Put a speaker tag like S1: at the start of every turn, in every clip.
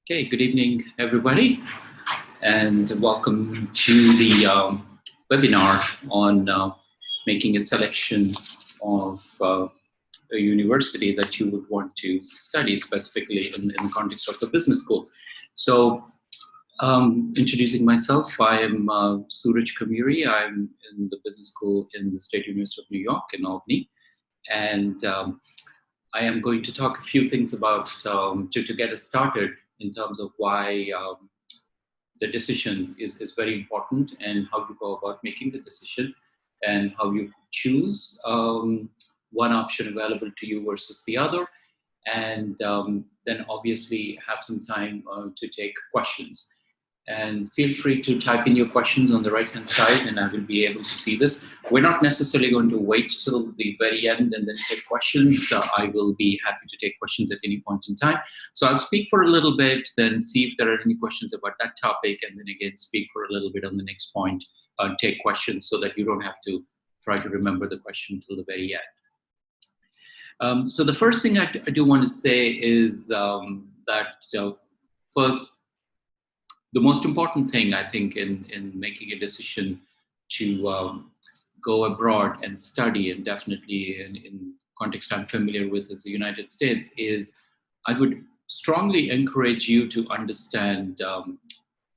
S1: Okay, good evening, everybody, and welcome to the webinar on making a selection of a university that you would want to study, specifically in the context of the business school. So, introducing myself, I am Suraj Commuri. I'm in the business school in the State University of New York in Albany, and I am going to talk a few things about to get us started in terms of why the decision is very important and how you go about making the decision and how you choose one option available to you versus the other. And then obviously have some time to take questions. And feel free to type in your questions on the right-hand side and I will be able to see this. We're not necessarily going to wait till the very end and then take questions. I will be happy to take questions at any point in time. So I'll speak for a little bit, then see if there are any questions about that topic, and then again speak for a little bit on the next point, take questions so that you don't have to try to remember the question till the very end. So the first thing I do want to say is that first, the most important thing, I think, in making a decision to go abroad and study, and definitely in context I'm familiar with as the United States, is I would strongly encourage you to understand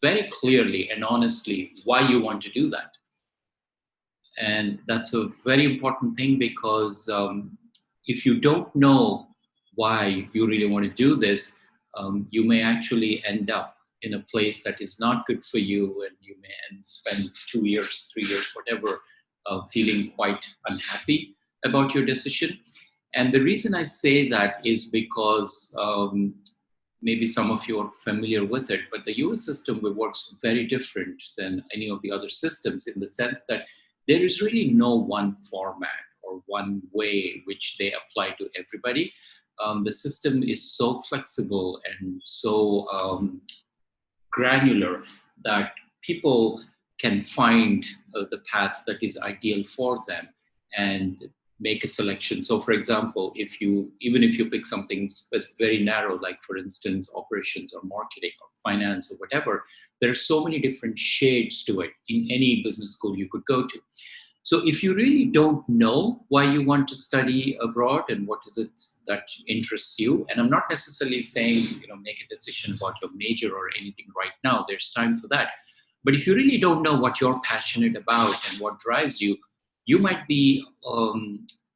S1: very clearly and honestly why you want to do that. And that's a very important thing because if you don't know why you really want to do this, you may actually end up in a place that is not good for you, and you may spend 2 years, 3 years, whatever, feeling quite unhappy about your decision. And the reason I say that is because maybe some of you are familiar with it, but the US system works very different than any of the other systems in the sense that there is really no one format or one way which they apply to everybody. The system is so flexible and so granular that people can find the path that is ideal for them and make a selection. So for example, even if you pick something very narrow, like for instance, operations or marketing or finance or whatever, there are so many different shades to it in any business school you could go to. So if you really don't know why you want to study abroad and what is it that interests you, and I'm not necessarily saying, make a decision about your major or anything right now, there's time for that. But if you really don't know what you're passionate about and what drives you, you might be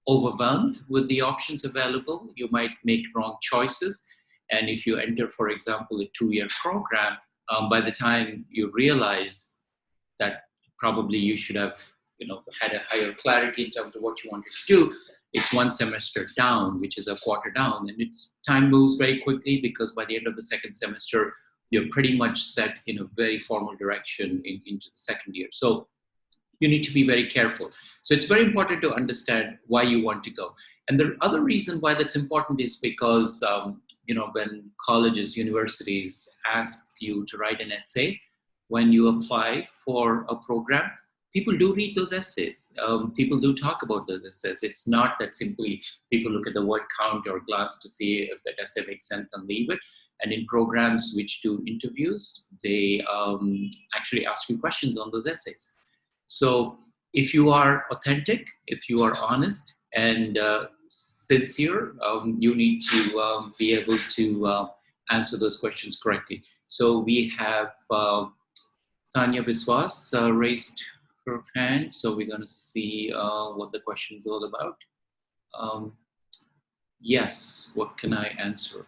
S1: overwhelmed with the options available. You might make wrong choices. And if you enter, for example, a 2-year program, by the time you realize that probably you should have had a higher clarity in terms of what you wanted to do, it's 1 semester down, which is a quarter down. And time moves very quickly because by the end of the second semester, you're pretty much set in a very formal direction into the second year. So you need to be very careful. So it's very important to understand why you want to go. And the other reason why that's important is because, when colleges, universities ask you to write an essay when you apply for a program, people do read those essays. People do talk about those essays. It's not that simply people look at the word count or glance to see if that essay makes sense and leave it. And in programs which do interviews, they actually ask you questions on those essays. So if you are authentic, if you are honest and sincere, you need to be able to answer those questions correctly. So we have Tanya Biswas raised her hand, so we're going to see what the question is all about. Yes, what can I answer?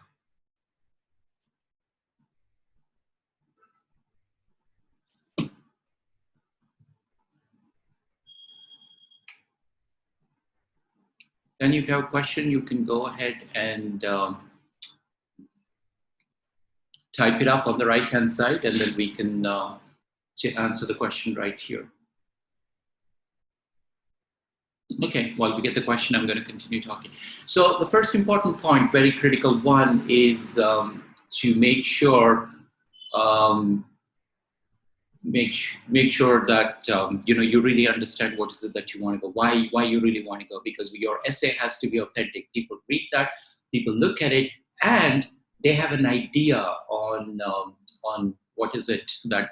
S1: Then if you have a question, you can go ahead and type it up on the right-hand side, and then we can answer the question right here. Okay, while we get the question, I'm going to continue talking. So the first important point, very critical one, is to make sure make sure that you really understand what is it that you want to go, why you really want to go, because your essay has to be authentic. People read that, people look at it, and they have an idea on on what is it that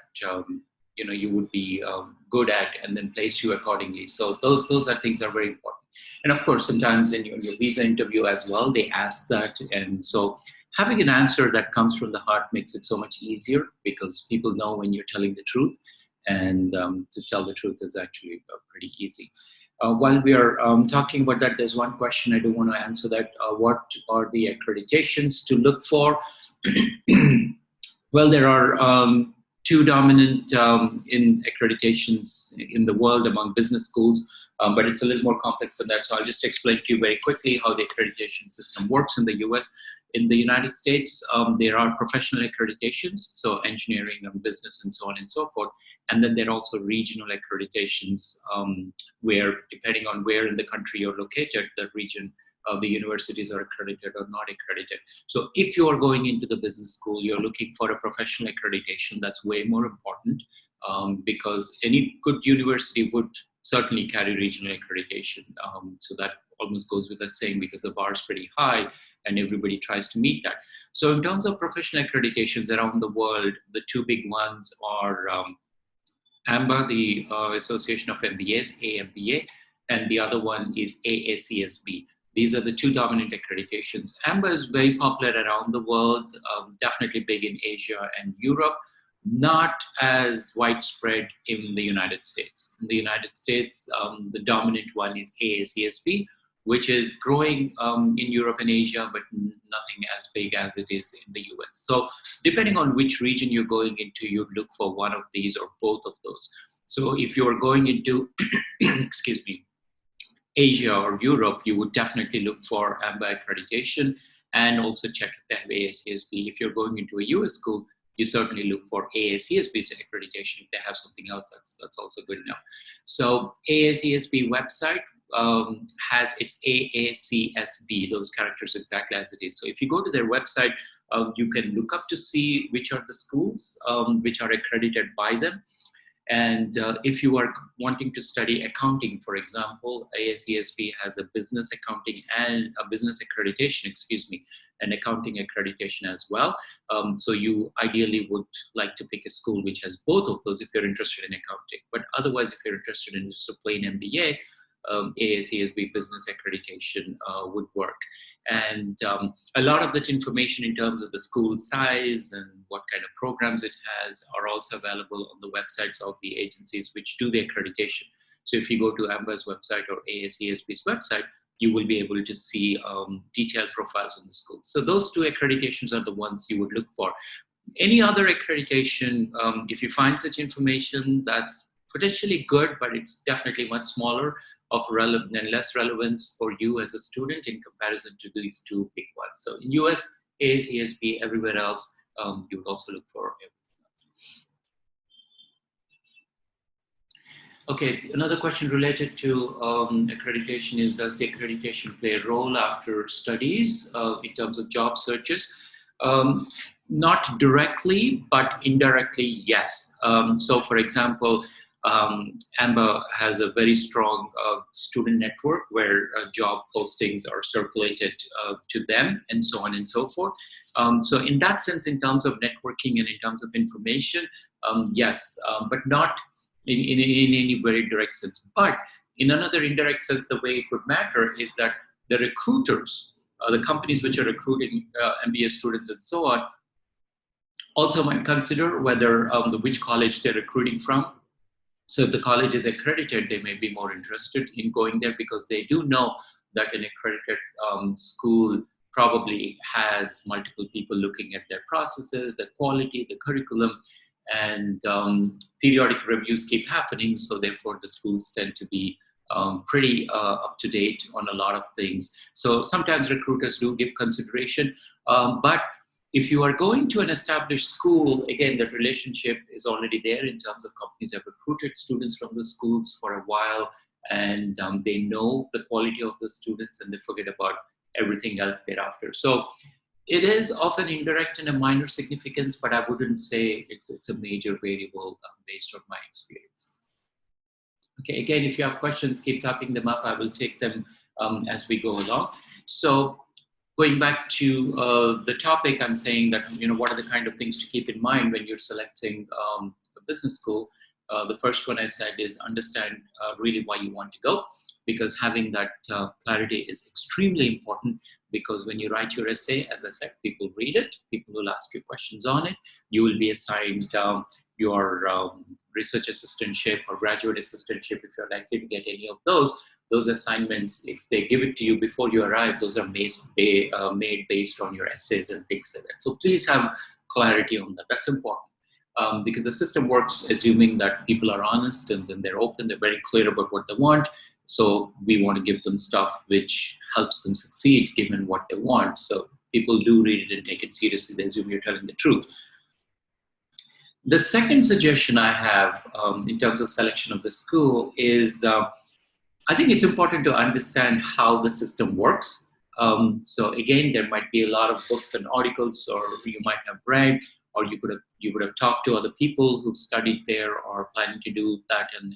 S1: you would be good at, and then place you accordingly. So those are things that are very important. And of course, sometimes in your visa interview as well, they ask that, and so having an answer that comes from the heart makes it so much easier, because people know when you're telling the truth, and to tell the truth is actually pretty easy. While we are talking about that, there's one question I do want to answer that. What are the accreditations to look for? Well, there are two dominant in accreditations in the world among business schools, but it's a little more complex than that. So I'll just explain to you very quickly how the accreditation system works in the US. In the United States, there are professional accreditations, so engineering and business and so on and so forth. And then there are also regional accreditations where, depending on where in the country you're located, the region, the universities are accredited or not accredited. So if you are going into the business school, you're looking for a professional accreditation. That's way more important, because any good university would certainly carry regional accreditation. So that almost goes without saying, because the bar is pretty high and everybody tries to meet that. So in terms of professional accreditations around the world, the two big ones are AMBA, the Association of MBAs, AMBA, and the other one is AACSB. These are the two dominant accreditations. AMBA is very popular around the world, definitely big in Asia and Europe, not as widespread in the United States. In the United States, the dominant one is AACSB, which is growing in Europe and Asia, but nothing as big as it is in the US. So depending on which region you're going into, you'd look for one of these or both of those. So if you're going into, excuse me, Asia or Europe, you would definitely look for AMBA accreditation, and also check if they have AACSB. If you're going into a US school, you certainly look for AACSB's accreditation. If they have something else, that's also good enough. So AACSB website has its AACSB, those characters exactly as it is. So if you go to their website, you can look up to see which are the schools which are accredited by them. And if you are wanting to study accounting, for example, AACSB has a business accounting and a business accreditation, excuse me, an accounting accreditation as well. So you ideally would like to pick a school which has both of those if you're interested in accounting. But otherwise, if you're interested in just a plain MBA, AACSB business accreditation would work. And a lot of that information in terms of the school size and what kind of programs it has are also available on the websites of the agencies which do the accreditation. So if you go to AMBA's website or AACSB's website, you will be able to see detailed profiles on the schools. So those two accreditations are the ones you would look for. Any other accreditation, if you find such information, that's potentially good, but it's definitely much smaller of relevant and less relevance for you as a student in comparison to these two big ones. So in US, AACSB, everywhere else, you would also look for everything else. Okay, another question related to accreditation is, does the accreditation play a role after studies in terms of job searches? Not directly, but indirectly, yes. So for example, AMBA has a very strong student network where job postings are circulated to them and so on and so forth. So in that sense, in terms of networking and in terms of information, yes, but not in any very direct sense. But in another indirect sense, the way it would matter is that the recruiters, the companies which are recruiting MBA students and so on, also might consider whether which college they're recruiting from. So if the college is accredited, they may be more interested in going there because they do know that an accredited school probably has multiple people looking at their processes, the quality, the curriculum, and periodic reviews keep happening. So therefore, the schools tend to be pretty up to date on a lot of things. So sometimes recruiters do give consideration, but if you are going to an established school, again, that relationship is already there in terms of companies have recruited students from the schools for a while, and they know the quality of the students and they forget about everything else thereafter. So it is often indirect and a minor significance, but I wouldn't say it's a major variable based on my experience. Okay, again, if you have questions, keep typing them up. I will take them as we go along. So going back to the topic, I'm saying that, what are the kind of things to keep in mind when you're selecting a business school? The first one I said is understand really why you want to go, because having that clarity is extremely important, because when you write your essay, as I said, people read it, people will ask you questions on it. You will be assigned your research assistantship or graduate assistantship if you're likely to get any of those. Those assignments, if they give it to you before you arrive, those are made based on your essays and things like that. So please have clarity on that. That's important. Because the system works assuming that people are honest and then they're open, they're very clear about what they want. So we want to give them stuff which helps them succeed given what they want. So people do read it and take it seriously. They assume you're telling the truth. The second suggestion I have in terms of selection of the school is I think it's important to understand how the system works. So again, there might be a lot of books and articles, or you might have read, or you would have talked to other people who've studied there or planning to do that and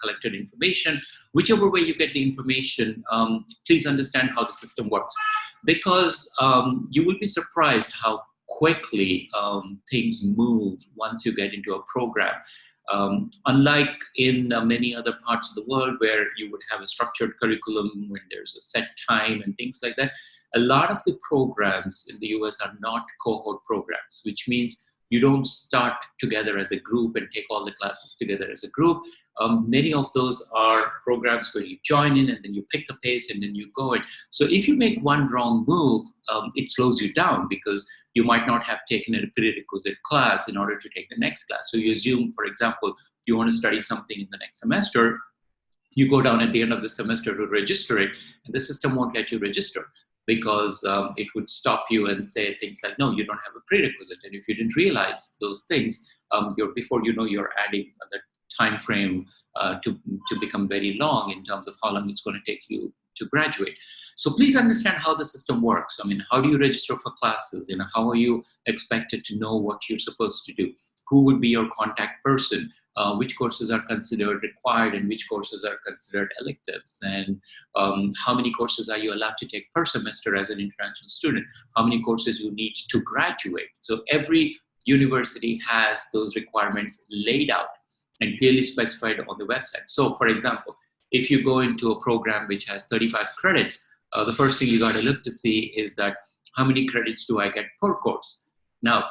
S1: collected information. Whichever way you get the information, please understand how the system works, because you will be surprised how quickly things move once you get into a program. Unlike in many other parts of the world where you would have a structured curriculum when there's a set time and things like that, a lot of the programs in the US are not cohort programs, which means you don't start together as a group and take all the classes together as a group. Many of those are programs where you join in and then you pick the pace and then you go in. So if you make one wrong move, it slows you down because you might not have taken a prerequisite class in order to take the next class. So you assume, for example, you want to study something in the next semester, you go down at the end of the semester to register it, and the system won't let you register because it would stop you and say things like, no, you don't have a prerequisite. And if you didn't realize those things, before you know, you're adding the time frame to become very long in terms of how long it's going to take you to graduate. So please understand how the system works. I mean, how do you register for classes? How are you expected to know what you're supposed to do? Who would be your contact person? Which courses are considered required and which courses are considered electives? And how many courses are you allowed to take per semester as an international student? How many courses you need to graduate? So every university has those requirements laid out and clearly specified on the website. So for example, if you go into a program which has 35 credits, the first thing you got to look to see is that how many credits do I get per course? Now,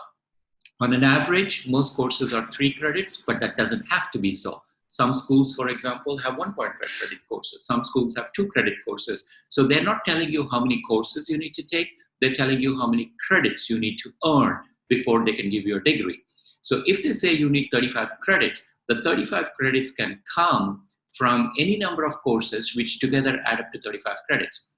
S1: on an average, most courses are 3 credits, but that doesn't have to be so. Some schools, for example, have 1.5 credit courses. Some schools have 2 credit courses. So they're not telling you how many courses you need to take. They're telling you how many credits you need to earn before they can give you a degree. So if they say you need 35 credits, the 35 credits can come from any number of courses which together add up to 35 credits.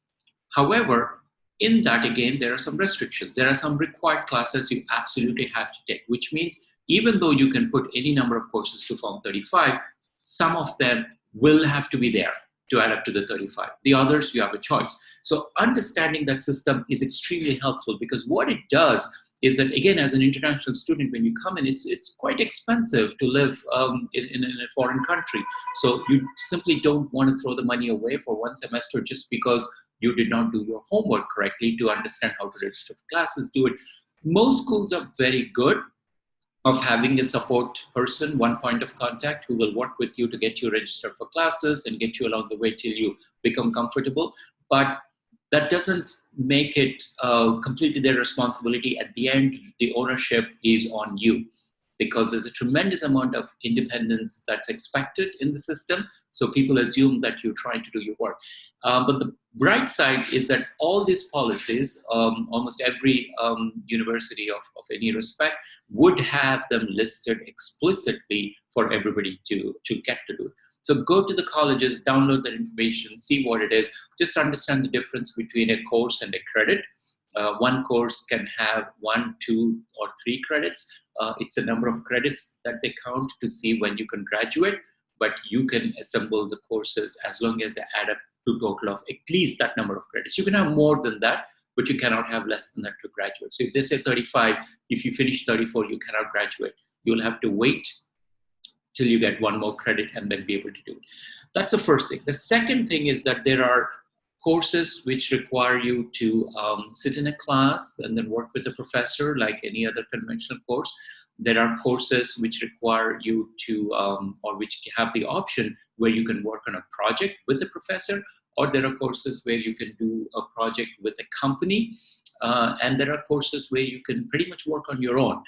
S1: However, in that, again, there are some restrictions. There are some required classes you absolutely have to take, which means even though you can put any number of courses to form 35, some of them will have to be there to add up to the 35. The others, you have a choice. So understanding that system is extremely helpful, because what it does is that, again, as an international student, when you come in, it's quite expensive to live in a foreign country. So you simply don't want to throw the money away for one semester just because you did not do your homework correctly to understand how to register for classes, do it. Most schools are very good of having a support person, one point of contact, who will work with you to get you registered for classes and get you along the way till you become comfortable. But that doesn't make it completely their responsibility. At the end, the ownership is on you, because there's a tremendous amount of independence that's expected in the system. So people assume that you're trying to do your work. But the bright side is that all these policies, almost every university of any respect, would have them listed explicitly for everybody to get to do it. So go to the colleges, download that information, see what it is. Just understand the difference between a course and a credit. One course can have 1, 2, or 3 credits. It's a number of credits that they count to see when you can graduate, but you can assemble the courses as long as they add up to a total of at least that number of credits. You can have more than that, but you cannot have less than that to graduate. So if they say 35, if you finish 34, you cannot graduate. You'll have to wait till you get 1 more credit and then be able to do it. That's the first thing. The second thing is that there are courses which require you to sit in a class and then work with a professor like any other conventional course. There are courses which require you to, or which have the option where you can work on a project with the professor, or there are courses where you can do a project with a company, and there are courses where you can pretty much work on your own.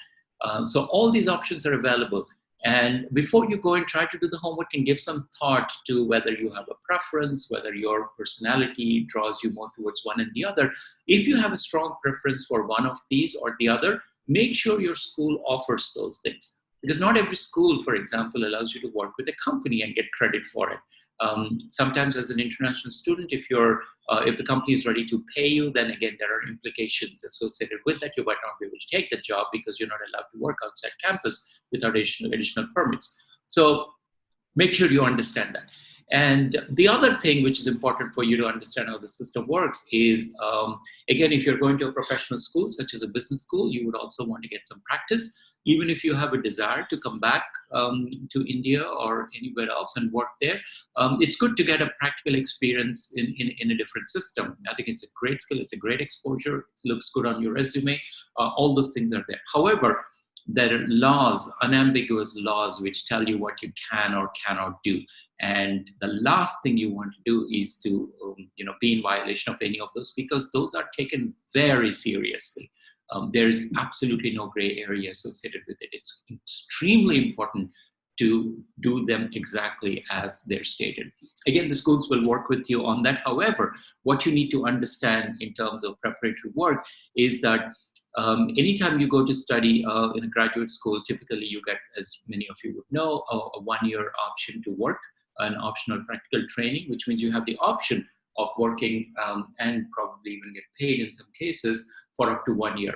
S1: So all these options are available. And before you go and try to do the homework, and give some thought to whether you have a preference, whether your personality draws you more towards one and the other. If you have a strong preference for one of these or the other, make sure your school offers those things. Because not every school, for example, allows you to work with a company and get credit for it. Sometimes as an international student, if the company is ready to pay you, then again, there are implications associated with that. You might not be able to take the job because you're not allowed to work outside campus without additional permits. So make sure you understand that. And the other thing which is important for you to understand how the system works is, again, if you're going to a professional school, such as a business school, you would also want to get some practice. Even if you have a desire to come back to India or anywhere else and work there, it's good to get a practical experience in a different system. I think it's a great skill, it's a great exposure, it looks good on your resume, all those things are there. However, there are laws, unambiguous laws, which tell you what you can or cannot do. And the last thing you want to do is to be in violation of any of those, because those are taken very seriously. There is absolutely no gray area associated with it. It's extremely important to do them exactly as they're stated. Again, the schools will work with you on that. However, what you need to understand in terms of preparatory work is that anytime you go to study in a graduate school, typically you get, as many of you would know, a one-year option to work, an optional practical training, which means you have the option of working and probably even get paid in some cases for up to 1 year.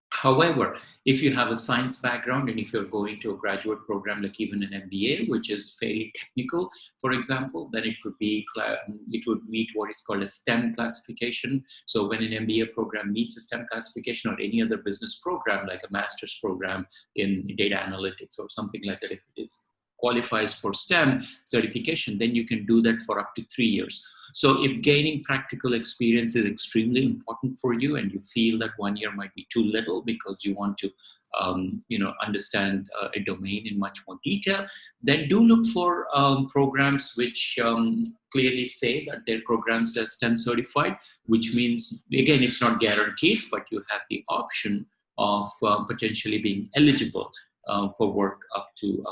S1: However, if you have a science background and if you're going to a graduate program like even an MBA, which is fairly technical, for example, then it would meet what is called a STEM classification. So when an MBA program meets a STEM classification, or any other business program like a master's program in data analytics or something like that, if it qualifies for STEM certification, then you can do that for up to 3 years. So if gaining practical experience is extremely important for you and you feel that 1 year might be too little because you want to understand a domain in much more detail, then do look for programs which clearly say that their programs are STEM certified, which means, again, it's not guaranteed, but you have the option of potentially being eligible for work up to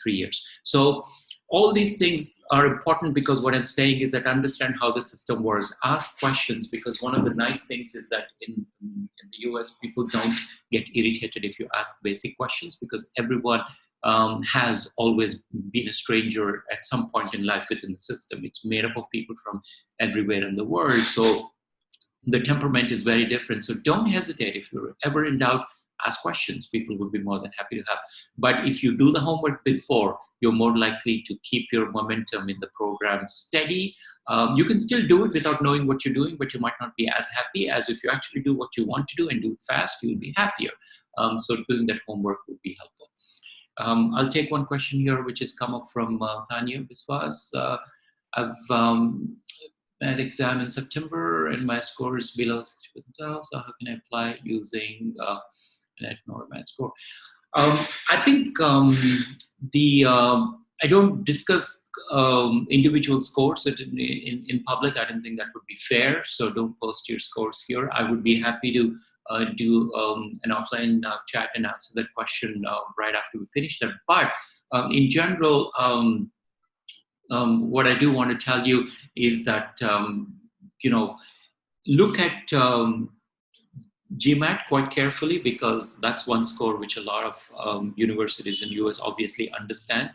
S1: 3 years. So all these things are important, because what I'm saying is that understand how the system works. Ask questions, because one of the nice things is that in the US, people don't get irritated if you ask basic questions, because everyone has always been a stranger at some point in life within the system. It's made up of people from everywhere in the world. So the temperament is very different. So don't hesitate. If you're ever in doubt, ask questions. People would be more than happy to have. But if you do the homework before, you're more likely to keep your momentum in the program steady. You can still do it without knowing what you're doing, but you might not be as happy as if you actually do what you want to do and do it fast, you'll be happier. So doing that homework would be helpful. I'll take one question here, which has come up from Tanya Biswas. I've had exam in September and my score is below 60%. So how can I apply using ignore math score? I think I don't discuss individual scores in public. I don't think that would be fair. So don't post your scores here. I would be happy to do an offline chat and answer that question right after we finish that. But in general, what I do want to tell you is that, look at GMAT quite carefully, because that's one score which a lot of universities in the US obviously understand.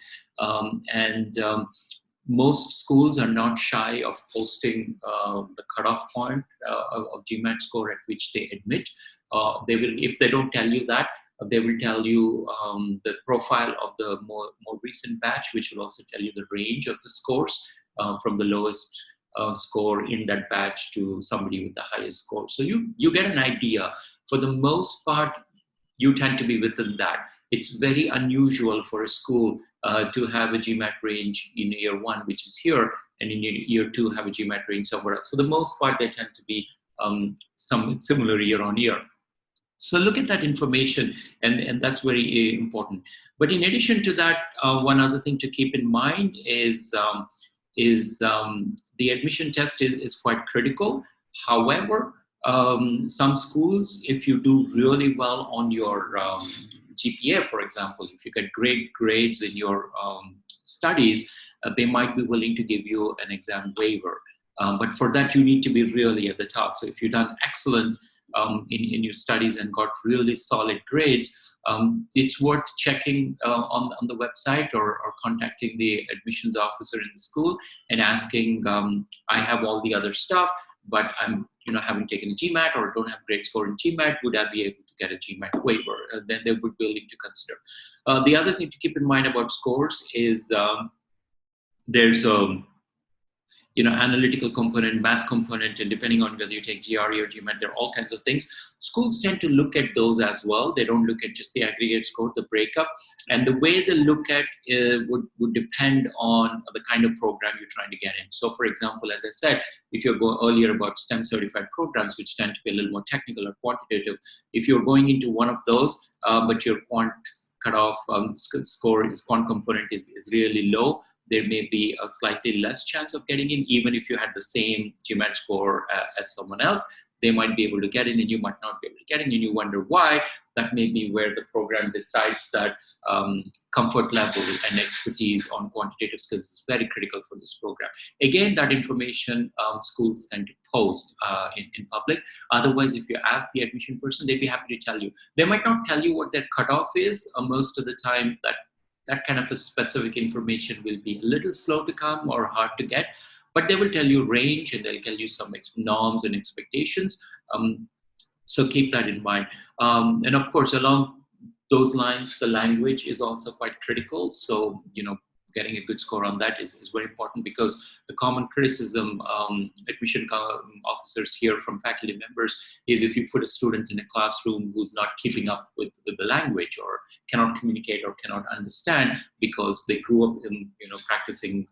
S1: Most schools are not shy of posting the cutoff point of GMAT score at which they admit. They will, if they don't tell you that, they will tell you the profile of the more recent batch, which will also tell you the range of the scores from the lowest score in that batch to somebody with the highest score. So you get an idea. For the most part, you tend to be within that. It's very unusual for a school to have a GMAT range in year 1, which is here, and in year 2 have a GMAT range somewhere else. For the most part, they tend to be some similar year on year. So look at that information, and that's very important. But in addition to that, one other thing to keep in mind is the admission test is quite critical. However, some schools, if you do really well on your GPA, for example, if you get great grades in your studies, they might be willing to give you an exam waiver. But for that, you need to be really at the top. So if you've done excellent in your studies and got really solid grades, it's worth checking on the website or contacting the admissions officer in the school and asking, I have all the other stuff, but I'm haven't taken a GMAT or don't have great score in GMAT, would I be able to get a GMAT waiver? Then they would be willing to consider. The other thing to keep in mind about scores is there's a analytical component, math component, and depending on whether you take GRE or GMAT, there are all kinds of things. Schools tend to look at those as well. They don't look at just the aggregate score, the breakup. And the way they look at would depend on the kind of program you're trying to get in. So for example, as I said, if you're going earlier about STEM certified programs, which tend to be a little more technical or quantitative, if you're going into one of those, but your quant cutoff score is quant component is really low, there may be a slightly less chance of getting in, even if you had the same GMAT score as someone else. They might be able to get in and you might not be able to get in, and you wonder why. That may be where the program decides that comfort level and expertise on quantitative skills is very critical for this program. Again, that information schools tend to post in public. Otherwise, if you ask the admission person, they'd be happy to tell you. They might not tell you what their cutoff is. Most of the time, that kind of a specific information will be a little slow to come or hard to get, but they will tell you range and they'll tell you some norms and expectations. So keep that in mind. And of course, along those lines, the language is also quite critical. So, getting a good score on that is very important, because the common criticism admission officers hear from faculty members is if you put a student in a classroom who's not keeping up with the language or cannot communicate or cannot understand because they grew up in practicing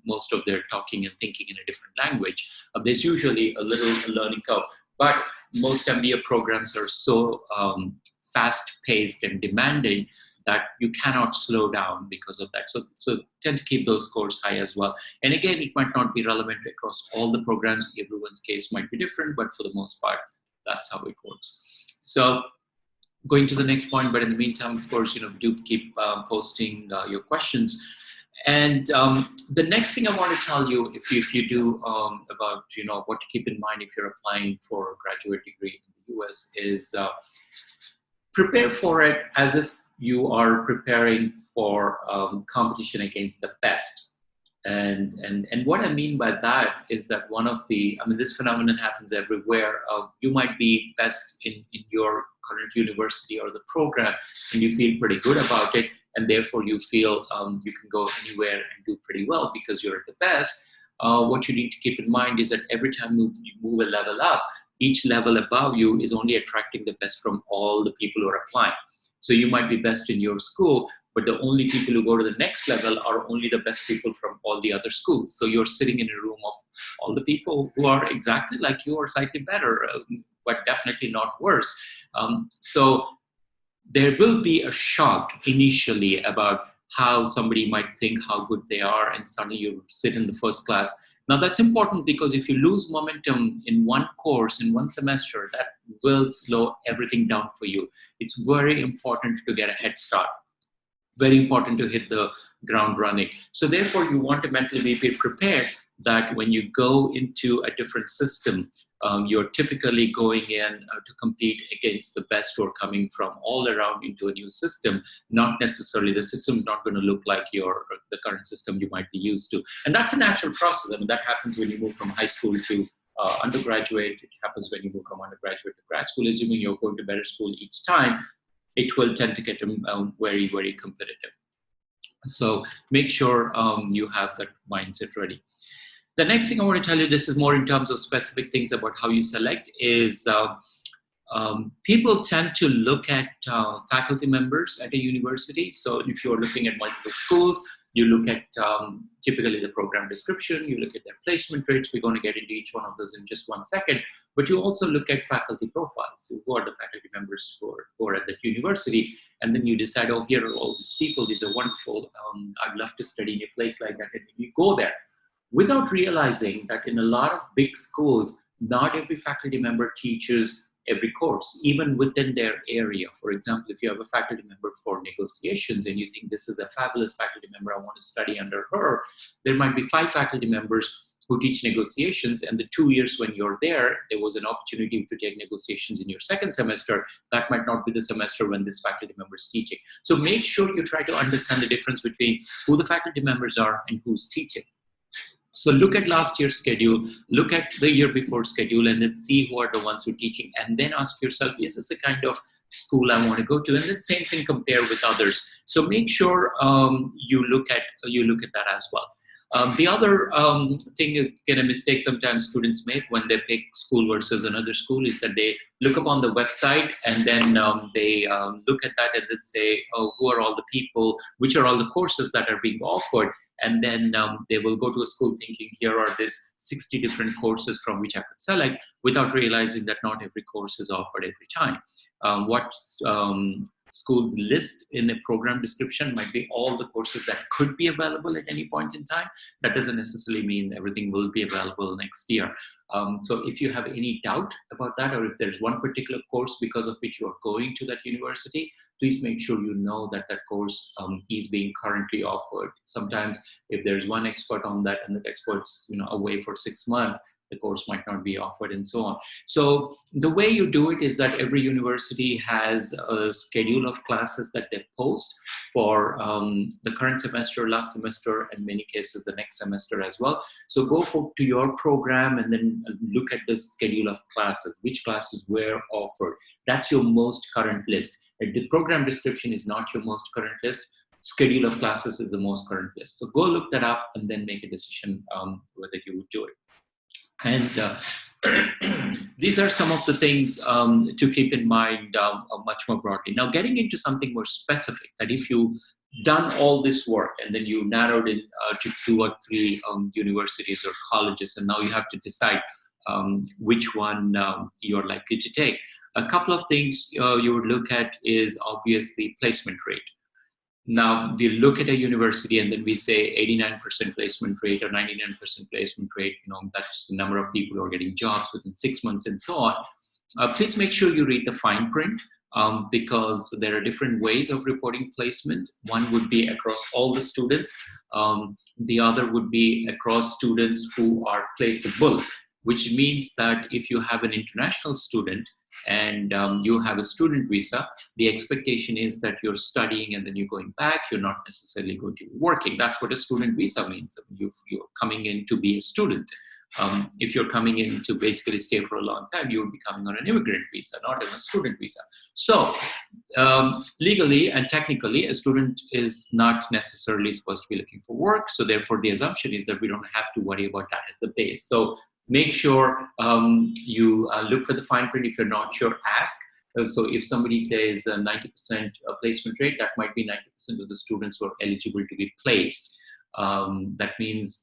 S1: most of their talking and thinking in a different language, there's usually a little learning curve. But most MBA programs are so fast-paced and demanding that you cannot slow down because of that. So tend to keep those scores high as well. And again, it might not be relevant across all the programs. Everyone's case might be different, but for the most part, that's how it works. So going to the next point, but in the meantime, of course, do keep posting your questions. And the next thing I want to tell you, if you do about what to keep in mind if you're applying for a graduate degree in the US, is prepare for it as if you are preparing for competition against the best. And what I mean by that is that this phenomenon happens everywhere. You might be best in your current university or the program, and you feel pretty good about it, and therefore you feel you can go anywhere and do pretty well because you're at the best. What you need to keep in mind is that every time you move a level up, each level above you is only attracting the best from all the people who are applying. So you might be best in your school, but the only people who go to the next level are only the best people from all the other schools. So you're sitting in a room of all the people who are exactly like you or slightly better, but definitely not worse. So there will be a shock initially about how somebody might think how good they are, and suddenly you sit in the first class. Now that's important, because if you lose momentum in one course, in one semester, that will slow everything down for you. It's very important to get a head start. Very important to hit the ground running. So therefore, you want to mentally be prepared that when you go into a different system, you're typically going in to compete against the best who are coming from all around into a new system. Not necessarily, the system's not going to look like the current system you might be used to. And that's a natural process. That happens when you move from high school to undergraduate. It happens when you move from undergraduate to grad school. Assuming you're going to better school each time, it will tend to get very, very competitive. So make sure you have that mindset ready. The next thing I want to tell you, this is more in terms of specific things about how you select, is People tend to look at faculty members at a university. So if you're looking at multiple schools, you look at typically the program description, you look at their placement rates. We're going to get into each one of those in just one second. But you also look at faculty profiles. So who are the faculty members who are at that university? And then you decide, oh, here are all these people. These are wonderful. I'd love to study in a place like that. And you go there without realizing that in a lot of big schools, not every faculty member teaches every course, even within their area. For example, if you have a faculty member for negotiations and you think this is a fabulous faculty member, I want to study under her, there might be 5 faculty members who teach negotiations, and the 2 years when you're there, there was an opportunity to take negotiations in your second semester. That might not be the semester when this faculty member is teaching. So make sure you try to understand the difference between who the faculty members are and who's teaching. So look at last year's schedule, look at the year before schedule, and then see who are the ones who are teaching, and then ask yourself, is this the kind of school I want to go to? And then same thing, compare with others. So make sure you look at that as well. The other thing, a mistake sometimes students make when they pick school versus another school is that they look up on the website and then they look at that and then say, oh, who are all the people, which are all the courses that are being offered? And then they will go to a school thinking, here are these 60 different courses from which I could select, without realizing that not every course is offered every time. What schools list in a program description might be all the courses that could be available at any point in time. That doesn't necessarily mean everything will be available next year. So if you have any doubt about that, or if there's one particular course because of which you are going to that university, please make sure you know that that course is being currently offered. Sometimes if there's one expert on that and that expert's away for 6 months, the course might not be offered and so on. So the way you do it is that every university has a schedule of classes that they post for the current semester, last semester, and in many cases the next semester as well. So go to your program and then look at the schedule of classes, which classes were offered. That's your most current list. The program description is not your most current list. Schedule of classes is the most current list. So go look that up and then make a decision whether you would do it. And these are some of the things to keep in mind much more broadly. Now, getting into something more specific, that if you've done all this work and then you narrowed it to 2 or 3 universities or colleges, and now you have to decide which one you're likely to take. A couple of things you would look at is obviously placement rate. Now, we look at a university and then we say 89% placement rate or 99% placement rate, that's the number of people who are getting jobs within 6 months and so on. Please make sure you read the fine print because there are different ways of reporting placement. One would be across all the students. The other would be across students who are placeable, which means that if you have an international student and you have a student visa, the expectation is that you're studying and then you're going back. You're not necessarily going to be working. That's what a student visa means. You're coming in to be a student. If you're coming in to basically stay for a long time, you would be coming on an immigrant visa, not on a student visa. So legally and technically, a student is not necessarily supposed to be looking for work. So therefore, the assumption is that we don't have to worry about that as the base. So make sure you look for the fine print. If you're not sure, ask. So if somebody says 90% placement rate, that might be 90% of the students who are eligible to be placed. That means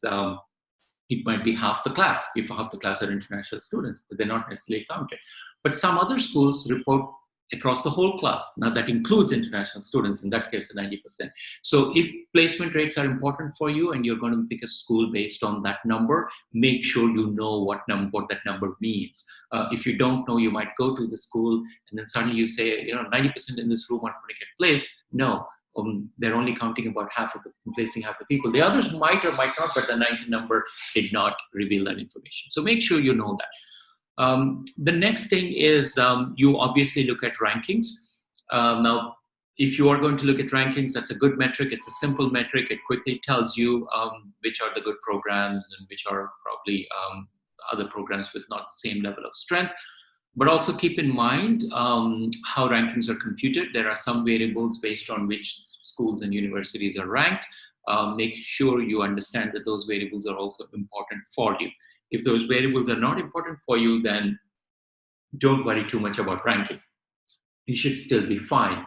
S1: it might be half the class, if half the class are international students, but they're not necessarily counted. But some other schools report across the whole class. Now that includes international students, in that case, 90%. So if placement rates are important for you and you're going to pick a school based on that number, make sure you know what that number means. If you don't know, you might go to the school and then suddenly you say, 90% in this room are going to get placed. No, they're only counting about placing half the people. The others might or might not, but the 90 number did not reveal that information. So make sure you know that. The next thing is you obviously look at rankings. Now, if you are going to look at rankings, that's a good metric. It's a simple metric. It quickly tells you which are the good programs and which are probably other programs with not the same level of strength. But also keep in mind how rankings are computed. There are some variables based on which schools and universities are ranked. Make sure you understand that those variables are also important for you. If those variables are not important for you, then don't worry too much about ranking. You should still be fine.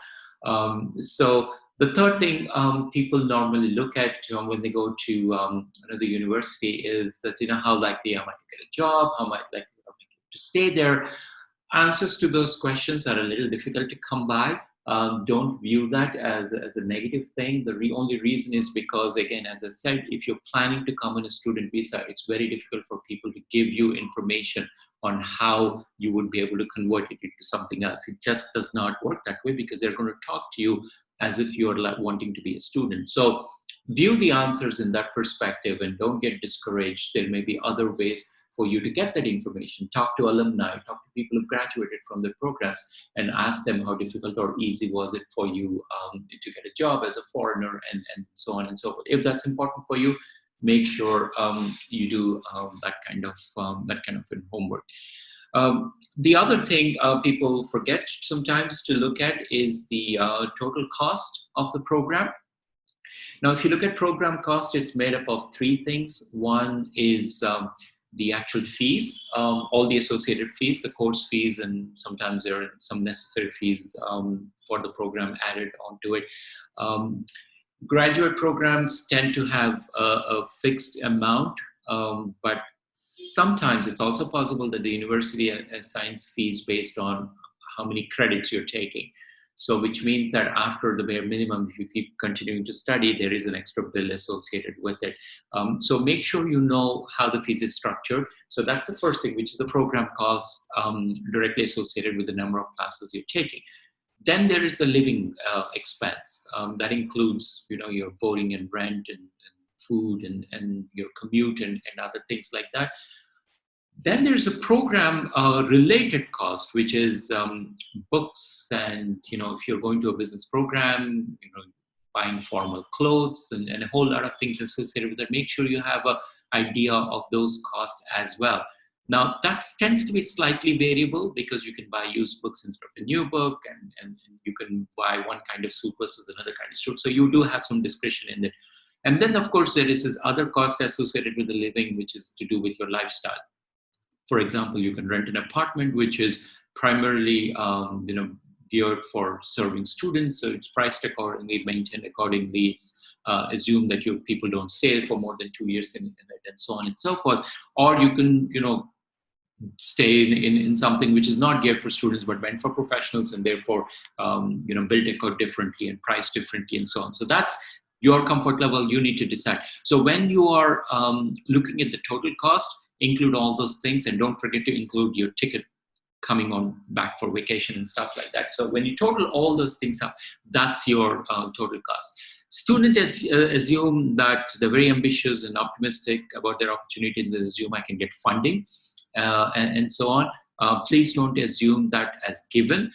S1: So the third thing people normally look at when they go to the university is that, how likely am I to get a job? How likely am I to stay there? Answers to those questions are a little difficult to come by. Don't view that as a negative thing. The only reason is because, again, as I said, if you're planning to come on a student visa, it's very difficult for people to give you information on how you would be able to convert it into something else. It just does not work that way because they're going to talk to you as if you're wanting to be a student. So view the answers in that perspective and don't get discouraged. There may be other ways for you to get that information. Talk to alumni, talk to people who graduated from the programs, and ask them how difficult or easy was it for you to get a job as a foreigner, and so on and so forth. If that's important for you, make sure you do that kind of homework. The other thing people forget sometimes to look at is the total cost of the program. Now, if you look at program cost, it's made up of three things. One is the actual fees, all the associated fees, the course fees, and sometimes there are some necessary fees for the program added onto it. Graduate programs tend to have a fixed amount, but sometimes it's also possible that the university assigns fees based on how many credits you're taking. So which means that after the bare minimum, if you keep continuing to study, there is an extra bill associated with it. So make sure you know how the fees is structured. So that's the first thing, which is the program cost directly associated with the number of classes you're taking. Then there is the living expense. That includes, your boarding and rent and food and your commute and other things like that. Then there's a program related cost, which is books, and if you're going to a business program, buying formal clothes and a whole lot of things associated with that. Make sure you have an idea of those costs as well. Now that tends to be slightly variable because you can buy used books instead of a new book, and you can buy one kind of suit versus another kind of suit. So you do have some discretion in it. And then of course there is this other cost associated with the living, which is to do with your lifestyle. For example, you can rent an apartment, which is primarily, geared for serving students. So it's priced accordingly, maintained accordingly. It's assumed that your people don't stay for more than 2 years in it, and so on and so forth. Or you can, stay in something which is not geared for students, but meant for professionals, and therefore, built differently and priced differently and so on. So that's your comfort level. You need to decide. So when you are looking at the total cost, include all those things, and don't forget to include your ticket coming on back for vacation and stuff like that. So when you total all those things up, that's your total cost. Students assume that they're very ambitious and optimistic about their opportunity, and they assume I can get funding and so on. Please don't assume that as given.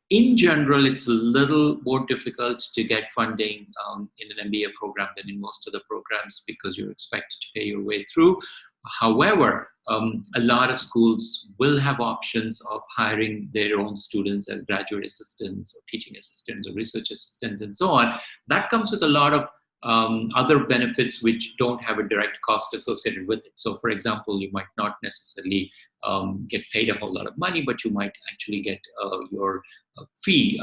S1: In general, it's a little more difficult to get funding in an MBA program than in most other programs because you're expected to pay your way through. However, a lot of schools will have options of hiring their own students as graduate assistants or teaching assistants or research assistants and so on. That comes with a lot of other benefits which don't have a direct cost associated with it. So, for example, you might not necessarily get paid a whole lot of money, but you might actually get your fee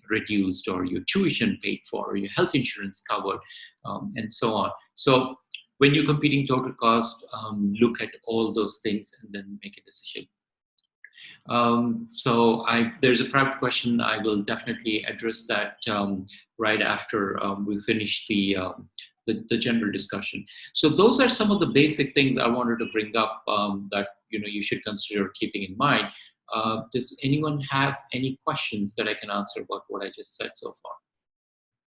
S1: reduced, or your tuition paid for, or your health insurance covered, and so on. So when you're competing total cost, look at all those things and then make a decision. There's a private question. I will definitely address that right after we finish the general discussion. So those are some of the basic things I wanted to bring up that you should consider keeping in mind. Does anyone have any questions that I can answer about what I just said so far?